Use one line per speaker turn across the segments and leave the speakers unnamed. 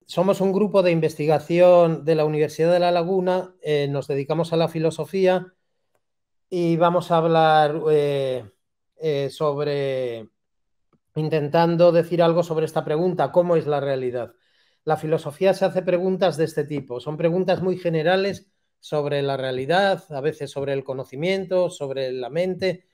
somos un grupo de investigación de la Universidad de La Laguna, nos dedicamos a la filosofía y vamos a hablar sobre, intentando decir algo sobre esta pregunta, ¿cómo es la realidad? La filosofía se hace preguntas de este tipo, son preguntas muy generales sobre la realidad, a veces sobre el conocimiento, sobre la mente.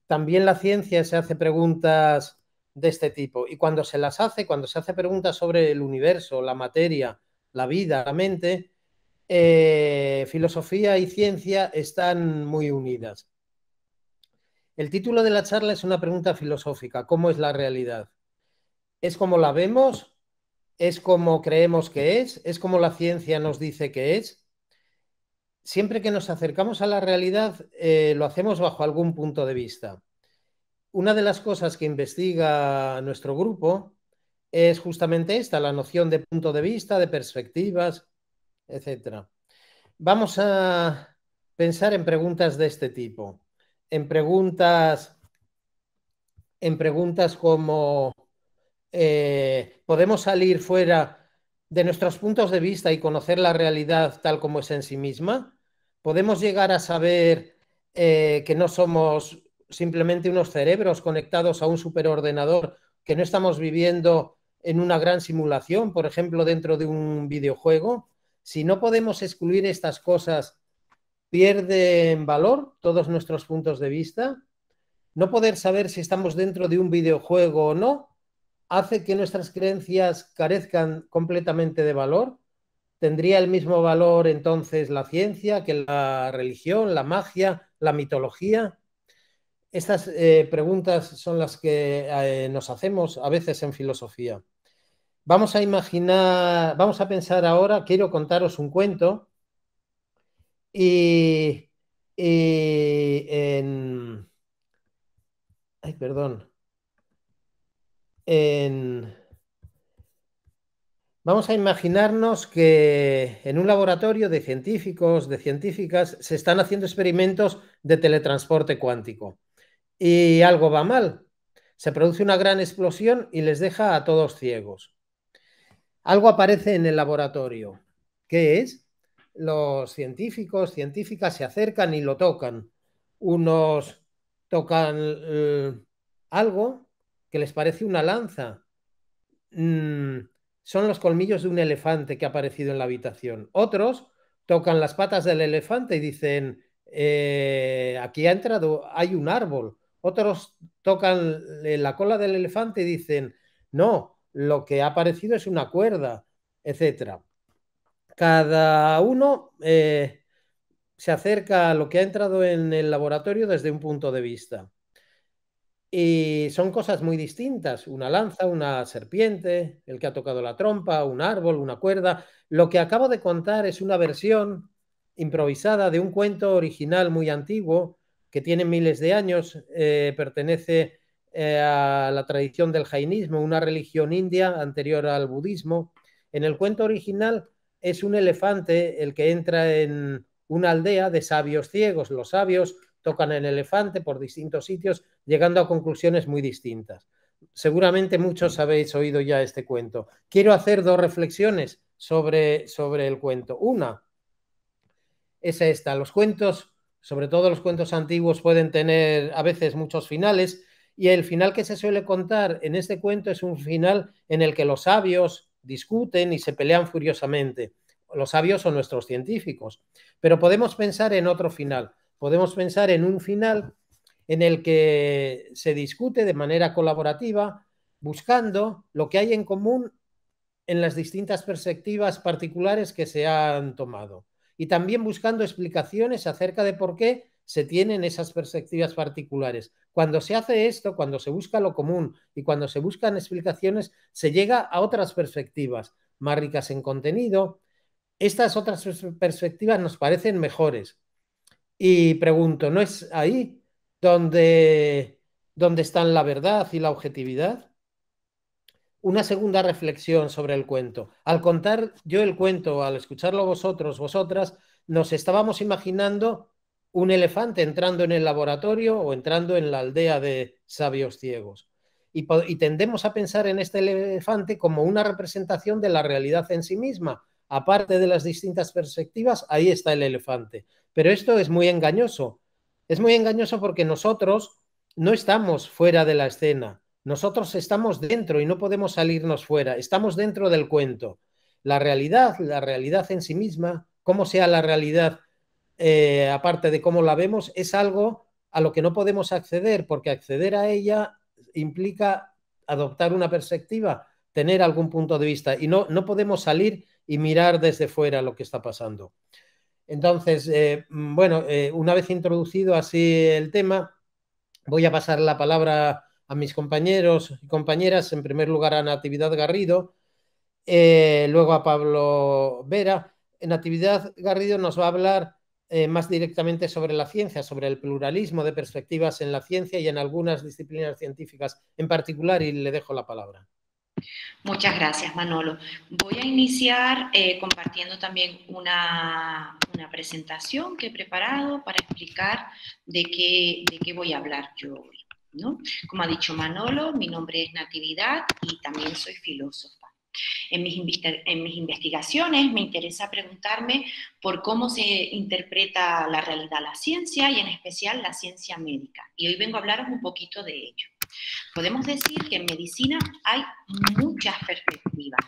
También la ciencia se hace preguntas de este tipo y cuando se hace preguntas sobre el universo, la materia, la vida, la mente, filosofía y ciencia están muy unidas. El título de la charla es una pregunta filosófica: ¿cómo es la realidad? ¿Es como la vemos? ¿Es como creemos que es? ¿Es como la ciencia nos dice que es? Siempre que nos acercamos a la realidad, lo hacemos bajo algún punto de vista. Una de las cosas que investiga nuestro grupo es justamente esta, la noción de punto de vista, de perspectivas, etcétera. Vamos a pensar en preguntas de este tipo, en preguntas, en preguntas como ¿podemos salir fuera de nuestros puntos de vista y conocer la realidad tal como es en sí misma? ¿Podemos llegar a saber que no somos simplemente unos cerebros conectados a un superordenador, que no estamos viviendo en una gran simulación, por ejemplo, dentro de un videojuego? Si no podemos excluir estas cosas, ¿pierden valor todos nuestros puntos de vista? No poder saber si estamos dentro de un videojuego o no hace que nuestras creencias carezcan completamente de valor. ¿Tendría el mismo valor entonces la ciencia que la religión, la magia, la mitología? Estas preguntas son las que nos hacemos a veces en filosofía. Vamos a imaginar, vamos a pensar ahora, quiero contaros un cuento y, y en, ay, perdón, en, vamos a imaginarnos que en un laboratorio de científicos, de científicas, se están haciendo experimentos de teletransporte cuántico y algo va mal. Se produce una gran explosión y les deja a todos ciegos. Algo aparece en el laboratorio. ¿Qué es? Los científicos, científicas se acercan y lo tocan. Unos tocan algo que les parece una lanza. mm, Son los colmillos de un elefante que ha aparecido en la habitación. Otros tocan las patas del elefante y dicen, aquí ha entrado, hay un árbol. Otros tocan la cola del elefante y dicen, no, lo que ha aparecido es una cuerda, etcétera. Cada uno se acerca a lo que ha entrado en el laboratorio desde un punto de vista. Y son cosas muy distintas, una lanza, una serpiente, el que ha tocado la trompa, un árbol, una cuerda. Lo que acabo de contar es una versión improvisada de un cuento original muy antiguo que tiene miles de años, pertenece a la tradición del jainismo, una religión india anterior al budismo. En el cuento original es un elefante el que entra en una aldea de sabios ciegos. Los sabios tocan el elefante por distintos sitios, llegando a conclusiones muy distintas. Seguramente muchos habéis oído ya este cuento. Quiero hacer dos reflexiones sobre el cuento. Una es esta: los cuentos, sobre todo los cuentos antiguos, pueden tener a veces muchos finales, y el final que se suele contar en este cuento es un final en el que los sabios discuten y se pelean furiosamente. Los sabios son nuestros científicos, pero podemos pensar en otro final. Podemos pensar en un final en el que se discute de manera colaborativa, buscando lo que hay en común en las distintas perspectivas particulares que se han tomado, y también buscando explicaciones acerca de por qué se tienen esas perspectivas particulares. Cuando se hace esto, cuando se busca lo común y cuando se buscan explicaciones, se llega a otras perspectivas más ricas en contenido. Estas otras perspectivas nos parecen mejores. Y pregunto, ¿no es ahí donde están la verdad y la objetividad? Una segunda reflexión sobre el cuento. Al contar yo el cuento, al escucharlo vosotros, vosotras, nos estábamos imaginando un elefante entrando en el laboratorio o entrando en la aldea de sabios ciegos. y tendemos a pensar en este elefante como una representación de la realidad en sí misma. Aparte de las distintas perspectivas, ahí está el elefante. Pero esto es muy engañoso. Es muy engañoso porque nosotros no estamos fuera de la escena. Nosotros estamos dentro y no podemos salirnos fuera. Estamos dentro del cuento. La realidad en sí misma, como sea la realidad, aparte de cómo la vemos, es algo a lo que no podemos acceder, porque acceder a ella implica adoptar una perspectiva, tener algún punto de vista, y no podemos salir y mirar desde fuera lo que está pasando. Entonces, bueno, una vez introducido así el tema, voy a pasar la palabra a mis compañeros y compañeras, en primer lugar a Natividad Garrido, luego a Pablo Vera. Natividad Garrido nos va a hablar más directamente sobre la ciencia, sobre el pluralismo de perspectivas en la ciencia y en algunas disciplinas científicas en particular, y le dejo la palabra.
Muchas gracias, Manolo. Voy a iniciar compartiendo también una presentación que he preparado para explicar de qué voy a hablar yo hoy, ¿no? Como ha dicho Manolo, mi nombre es Natividad y también soy filósofa. En mis investigaciones me interesa preguntarme por cómo se interpreta la realidad, la ciencia y en especial la ciencia médica. Y hoy vengo a hablaros un poquito de ello. Podemos decir que en medicina hay muchas perspectivas.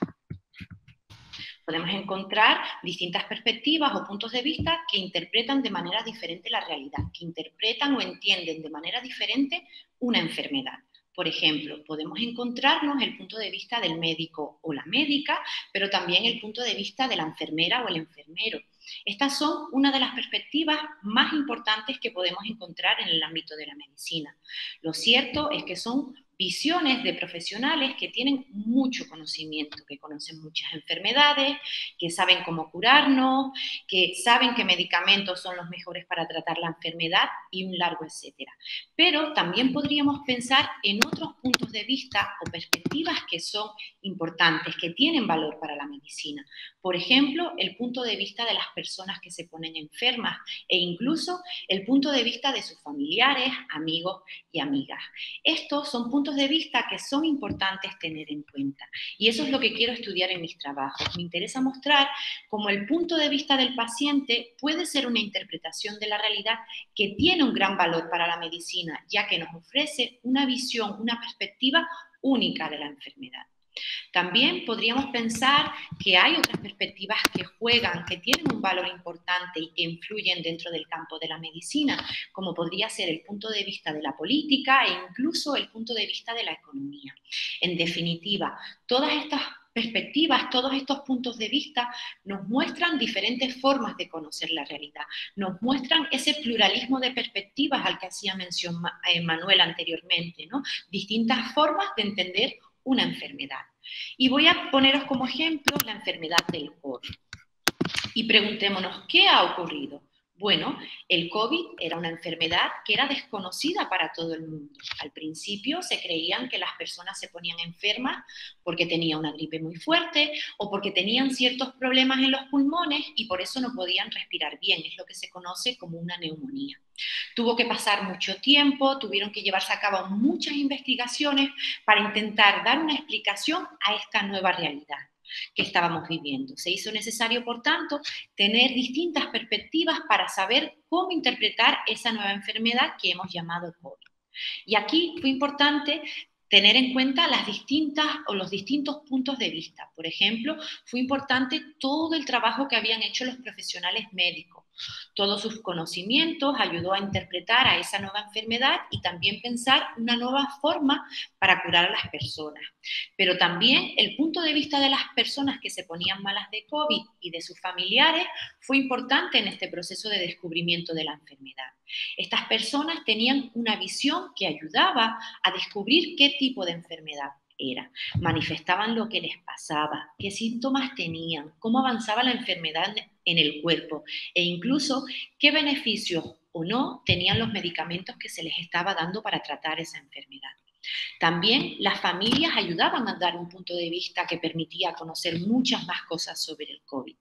Podemos encontrar distintas perspectivas o puntos de vista que interpretan de manera diferente la realidad, que interpretan o entienden de manera diferente una enfermedad. Por ejemplo, podemos encontrarnos el punto de vista del médico o la médica, pero también el punto de vista de la enfermera o el enfermero. Estas son una de las perspectivas más importantes que podemos encontrar en el ámbito de la medicina. Lo cierto es que son visiones de profesionales que tienen mucho conocimiento, que conocen muchas enfermedades, que saben cómo curarnos, que saben qué medicamentos son los mejores para tratar la enfermedad y un largo etcétera. Pero también podríamos pensar en otros puntos de vista o perspectivas que son importantes, que tienen valor para la medicina. Por ejemplo, el punto de vista de las personas que se ponen enfermas e incluso el punto de vista de sus familiares, amigos y amigas. Estos son puntos de vista que son importantes tener en cuenta y eso es lo que quiero estudiar en mis trabajos. Me interesa mostrar cómo el punto de vista del paciente puede ser una interpretación de la realidad que tiene un gran valor para la medicina, ya que nos ofrece una visión, una perspectiva única de la enfermedad. También podríamos pensar que hay otras perspectivas que juegan, que tienen un valor importante y que influyen dentro del campo de la medicina, como podría ser el punto de vista de la política e incluso el punto de vista de la economía. En definitiva, todas estas perspectivas, todos estos puntos de vista nos muestran diferentes formas de conocer la realidad, nos muestran ese pluralismo de perspectivas al que hacía mención Manuel anteriormente, ¿no? Distintas formas de entender una enfermedad. Y voy a poneros como ejemplo la enfermedad del COVID. Y preguntémonos, ¿qué ha ocurrido? Bueno, el COVID era una enfermedad que era desconocida para todo el mundo. Al principio se creían que las personas se ponían enfermas porque tenían una gripe muy fuerte o porque tenían ciertos problemas en los pulmones y por eso no podían respirar bien. Es lo que se conoce como una neumonía. Tuvo que pasar mucho tiempo, tuvieron que llevarse a cabo muchas investigaciones para intentar dar una explicación a esta nueva realidad que estábamos viviendo. Se hizo necesario, por tanto, tener distintas perspectivas para saber cómo interpretar esa nueva enfermedad que hemos llamado COVID. Y aquí fue importante tener en cuenta las distintas o los distintos puntos de vista. Por ejemplo, fue importante todo el trabajo que habían hecho los profesionales médicos. Todos sus conocimientos ayudó a interpretar a esa nueva enfermedad y también pensar una nueva forma para curar a las personas. Pero también el punto de vista de las personas que se ponían malas de COVID y de sus familiares fue importante en este proceso de descubrimiento de la enfermedad. Estas personas tenían una visión que ayudaba a descubrir qué tipo de enfermedad era. Manifestaban lo que les pasaba, qué síntomas tenían, cómo avanzaba la enfermedad en el cuerpo e incluso qué beneficios o no tenían los medicamentos que se les estaba dando para tratar esa enfermedad. También las familias ayudaban a dar un punto de vista que permitía conocer muchas más cosas sobre el COVID.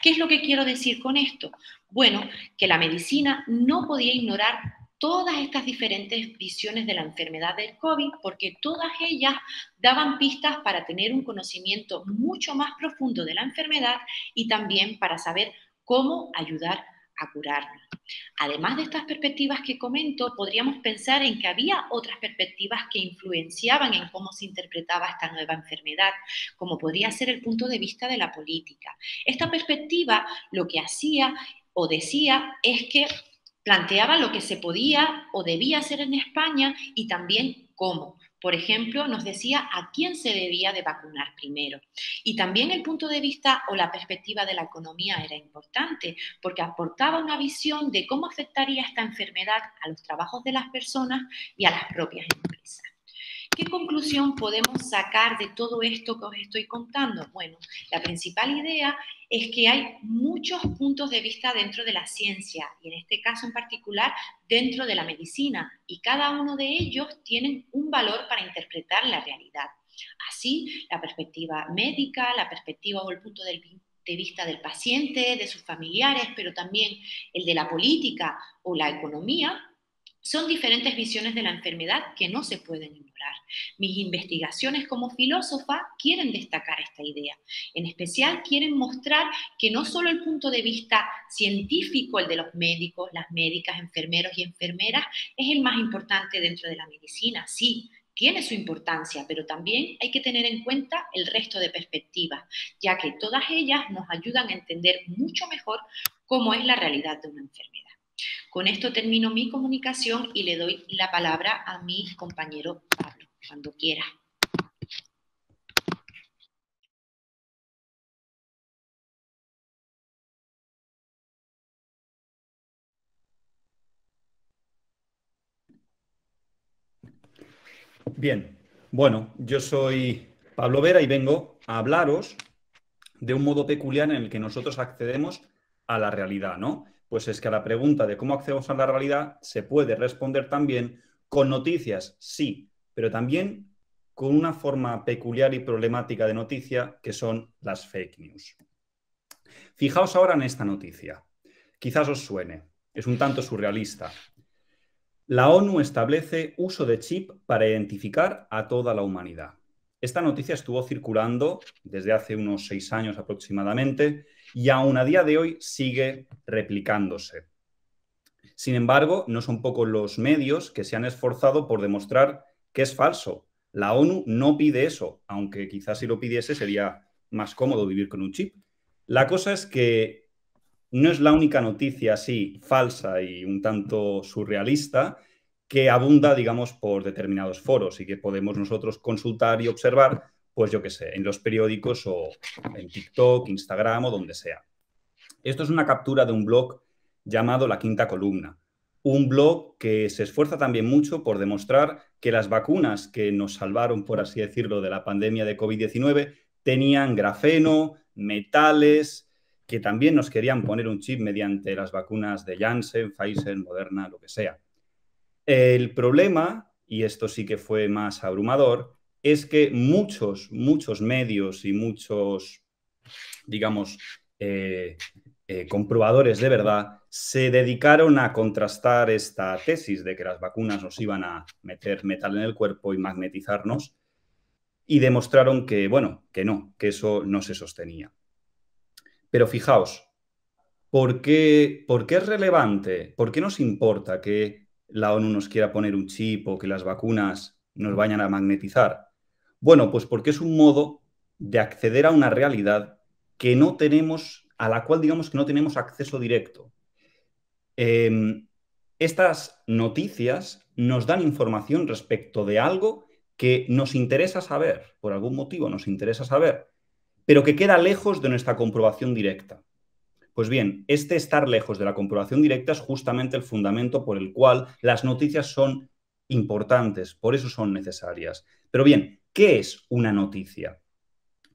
¿Qué es lo que quiero decir con esto? Bueno, que la medicina no podía ignorar todas estas diferentes visiones de la enfermedad del COVID, porque todas ellas daban pistas para tener un conocimiento mucho más profundo de la enfermedad y también para saber cómo ayudar a curarnos. Además de estas perspectivas que comento, podríamos pensar en que había otras perspectivas que influenciaban en cómo se interpretaba esta nueva enfermedad, como podría ser el punto de vista de la política. Esta perspectiva lo que hacía o decía es que planteaba lo que se podía o debía hacer en España y también cómo. Por ejemplo, nos decía a quién se debía de vacunar primero. Y también el punto de vista o la perspectiva de la economía era importante, porque aportaba una visión de cómo afectaría esta enfermedad a los trabajos de las personas y a las propias empresas. ¿Qué conclusión podemos sacar de todo esto que os estoy contando? Bueno, la principal idea es que hay muchos puntos de vista dentro de la ciencia y en este caso en particular dentro de la medicina y cada uno de ellos tienen un valor para interpretar la realidad. Así, la perspectiva médica, la perspectiva o el punto de vista del paciente, de sus familiares, pero también el de la política o la economía, son diferentes visiones de la enfermedad que no se pueden ignorar. Mis investigaciones como filósofa quieren destacar esta idea. En especial quieren mostrar que no solo el punto de vista científico, el de los médicos, las médicas, enfermeros y enfermeras, es el más importante dentro de la medicina. Sí, tiene su importancia, pero también hay que tener en cuenta el resto de perspectivas, ya que todas ellas nos ayudan a entender mucho mejor cómo es la realidad de una enfermedad. Con esto termino mi comunicación y le doy la palabra a mi compañero Pablo, cuando quiera.
Bien, bueno, yo soy Pablo Vera y vengo a hablaros de un modo peculiar en el que nosotros accedemos a la realidad, ¿no? Pues es que a la pregunta de cómo accedemos a la realidad se puede responder también con noticias, sí, pero también con una forma peculiar y problemática de noticia que son las fake news. Fijaos ahora en esta noticia. Quizás os suene, es un tanto surrealista. La ONU establece uso de chip para identificar a toda la humanidad. Esta noticia estuvo circulando desde hace unos 6 años aproximadamente y aún a día de hoy sigue replicándose. Sin embargo, no son pocos los medios que se han esforzado por demostrar que es falso. La ONU no pide eso, aunque quizás si lo pidiese sería más cómodo vivir con un chip. La cosa es que no es la única noticia así falsa y un tanto surrealista que abunda, digamos, por determinados foros y que podemos nosotros consultar y observar, pues yo qué sé, en los periódicos o en TikTok, Instagram o donde sea. Esto es una captura de un blog llamado La Quinta Columna, un blog que se esfuerza también mucho por demostrar que las vacunas que nos salvaron, por así decirlo, de la pandemia de COVID-19 tenían grafeno, metales, que también nos querían poner un chip mediante las vacunas de Janssen, Pfizer, Moderna, lo que sea. El problema, y esto sí que fue más abrumador, es que muchos medios y muchos, digamos, comprobadores de verdad se dedicaron a contrastar esta tesis de que las vacunas nos iban a meter metal en el cuerpo y magnetizarnos y demostraron que, bueno, que no, que eso no se sostenía. Pero fijaos, ¿por qué es relevante? ¿Por qué nos importa que la ONU nos quiera poner un chip o que las vacunas nos vayan a magnetizar? Bueno, pues porque es un modo de acceder a una realidad que no tenemos, a la cual digamos que no tenemos acceso directo. Estas noticias nos dan información respecto de algo que nos interesa saber, por algún motivo nos interesa saber, pero que queda lejos de nuestra comprobación directa. Pues bien, este estar lejos de la comprobación directa es justamente el fundamento por el cual las noticias son importantes, por eso son necesarias. Pero bien, ¿qué es una noticia?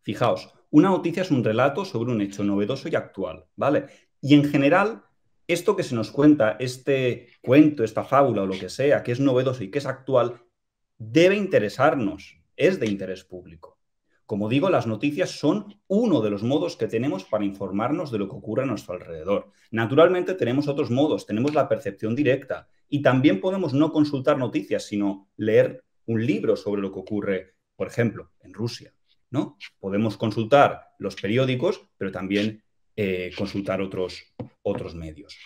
Fijaos, una noticia es un relato sobre un hecho novedoso y actual, ¿vale? Y en general, esto que se nos cuenta, este cuento, esta fábula o lo que sea, que es novedoso y que es actual, debe interesarnos, es de interés público. Como digo, las noticias son uno de los modos que tenemos para informarnos de lo que ocurre a nuestro alrededor. Naturalmente tenemos otros modos, tenemos la percepción directa y también podemos no consultar noticias, sino leer un libro sobre lo que ocurre, por ejemplo, en Rusia, ¿no? Podemos consultar los periódicos, pero también consultar otros medios.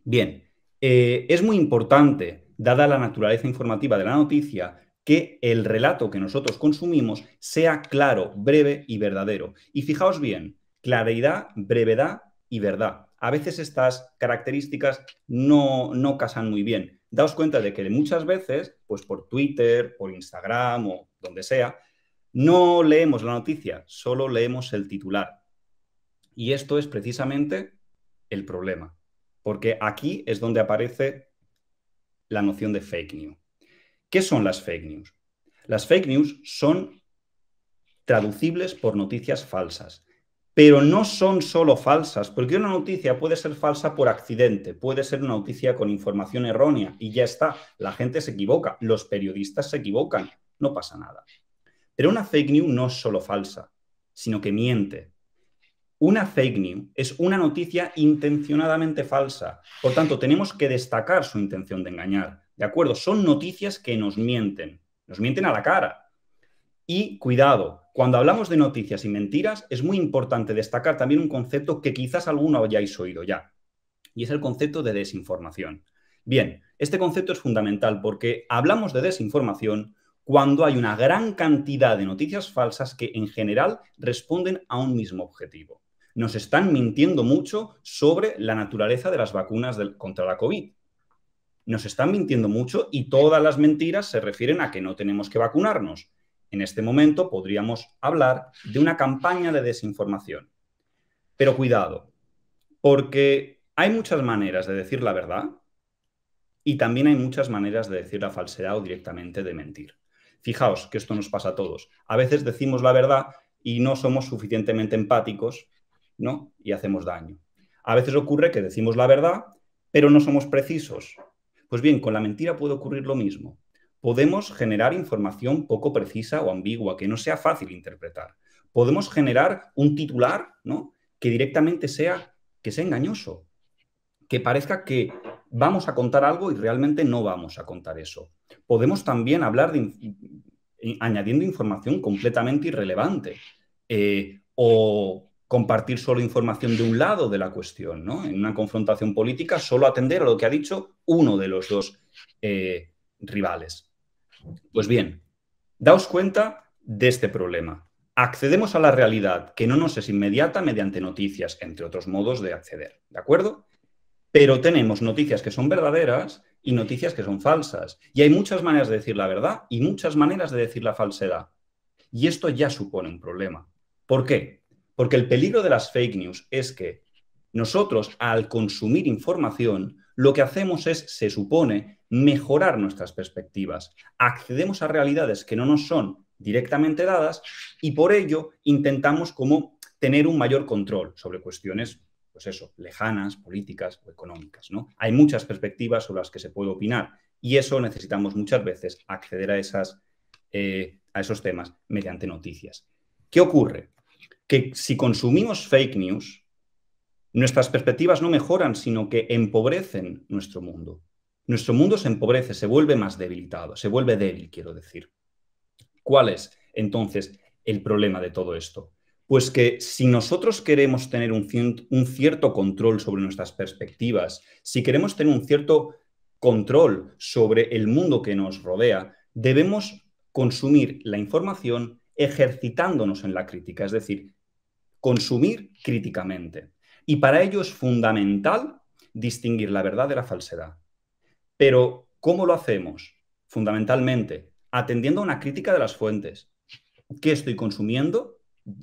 Bien, es muy importante, dada la naturaleza informativa de la noticia, que el relato que nosotros consumimos sea claro, breve y verdadero. Y fijaos bien, claridad, brevedad y verdad. A veces estas características no casan muy bien. Daos cuenta de que muchas veces, pues por Twitter, por Instagram o donde sea, no leemos la noticia, solo leemos el titular. Y esto es precisamente el problema, porque aquí es donde aparece la noción de fake news. ¿Qué son las fake news? Las fake news son traducibles por noticias falsas, pero no son solo falsas, porque una noticia puede ser falsa por accidente, puede ser una noticia con información errónea y ya está, la gente se equivoca, los periodistas se equivocan, no pasa nada. Pero una fake news no es solo falsa, sino que miente. Una fake news es una noticia intencionadamente falsa. Por tanto, tenemos que destacar su intención de engañar. ¿De acuerdo? Son noticias que nos mienten a la cara. Y cuidado, cuando hablamos de noticias y mentiras, es muy importante destacar también un concepto que quizás alguno hayáis oído ya, y es el concepto de desinformación. Bien, este concepto es fundamental porque hablamos de desinformación cuando hay una gran cantidad de noticias falsas que en general responden a un mismo objetivo. Nos están mintiendo mucho sobre la naturaleza de las vacunas contra la COVID. Nos están mintiendo mucho y todas las mentiras se refieren a que no tenemos que vacunarnos. En este momento podríamos hablar de una campaña de desinformación. Pero cuidado, porque hay muchas maneras de decir la verdad y también hay muchas maneras de decir la falsedad o directamente de mentir. Fijaos que esto nos pasa a todos. A veces decimos la verdad y no somos suficientemente empáticos, ¿no? Y hacemos daño. A veces ocurre que decimos la verdad, pero no somos precisos. Pues bien, con la mentira puede ocurrir lo mismo. Podemos generar información poco precisa o ambigua, que no sea fácil interpretar. Podemos generar un titular, ¿no? Que directamente sea engañoso, que parezca que vamos a contar algo y realmente no vamos a contar eso. Podemos también hablar añadiendo información completamente irrelevante o compartir solo información de un lado de la cuestión, ¿no? En una confrontación política, solo atender a lo que ha dicho uno de los dos rivales. Pues bien, daos cuenta de este problema. Accedemos a la realidad que no nos es inmediata mediante noticias, entre otros modos de acceder, ¿de acuerdo? Pero tenemos noticias que son verdaderas y noticias que son falsas. Y hay muchas maneras de decir la verdad y muchas maneras de decir la falsedad. Y esto ya supone un problema. ¿Por qué? Porque el peligro de las fake news es que nosotros, al consumir información, lo que hacemos es, se supone, mejorar nuestras perspectivas. Accedemos a realidades que no nos son directamente dadas y por ello intentamos como tener un mayor control sobre cuestiones, pues eso, lejanas, políticas o económicas, ¿no? Hay muchas perspectivas sobre las que se puede opinar y eso necesitamos muchas veces acceder a esos temas mediante noticias. ¿Qué ocurre? Que si consumimos fake news, nuestras perspectivas no mejoran, sino que empobrecen nuestro mundo. Nuestro mundo se empobrece, se vuelve más debilitado, se vuelve débil, quiero decir. ¿Cuál es, entonces, el problema de todo esto? Pues que si nosotros queremos tener un cierto control sobre nuestras perspectivas, si queremos tener un cierto control sobre el mundo que nos rodea, debemos consumir la información ejercitándonos en la crítica, es decir, consumir críticamente. Y para ello es fundamental distinguir la verdad de la falsedad. Pero, ¿cómo lo hacemos? Fundamentalmente, atendiendo a una crítica de las fuentes. ¿Qué estoy consumiendo?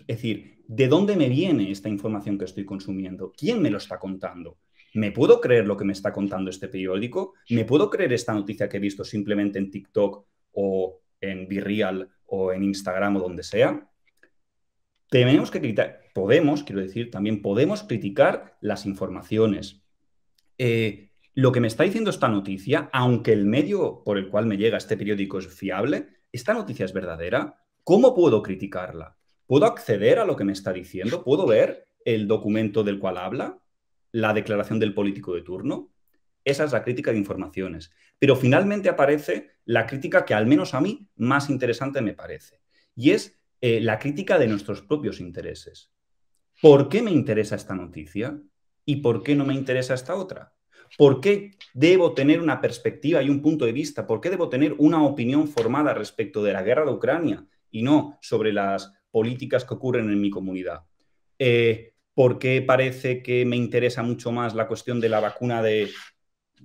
Es decir, ¿de dónde me viene esta información que estoy consumiendo? ¿Quién me lo está contando? ¿Me puedo creer lo que me está contando este periódico? ¿Me puedo creer esta noticia que he visto simplemente en TikTok o en BeReal o en Instagram o donde sea? Tenemos que criticar, también podemos criticar las informaciones. Lo que me está diciendo esta noticia, aunque el medio por el cual me llega este periódico es fiable, ¿esta noticia es verdadera? ¿Cómo puedo criticarla? ¿Puedo acceder a lo que me está diciendo? ¿Puedo ver el documento del cual habla? ¿La declaración del político de turno? Esa es la crítica de informaciones. Pero finalmente aparece la crítica que al menos a mí más interesante me parece. Y es la crítica de nuestros propios intereses. ¿Por qué me interesa esta noticia? ¿Y por qué no me interesa esta otra? ¿Por qué debo tener una perspectiva y un punto de vista? ¿Por qué debo tener una opinión formada respecto de la guerra de Ucrania y no sobre las políticas que ocurren en mi comunidad? ¿Por qué parece que me interesa mucho más la cuestión de la vacuna de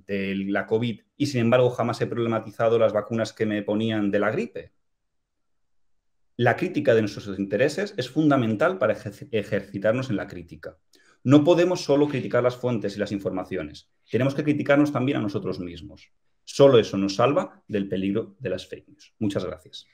la COVID y, sin embargo, jamás he problematizado las vacunas que me ponían de la gripe? La crítica de nuestros intereses es fundamental para ejercitarnos en la crítica. No podemos solo criticar las fuentes y las informaciones. Tenemos que criticarnos también a nosotros mismos. Solo eso nos salva del peligro de las fake news. Muchas gracias.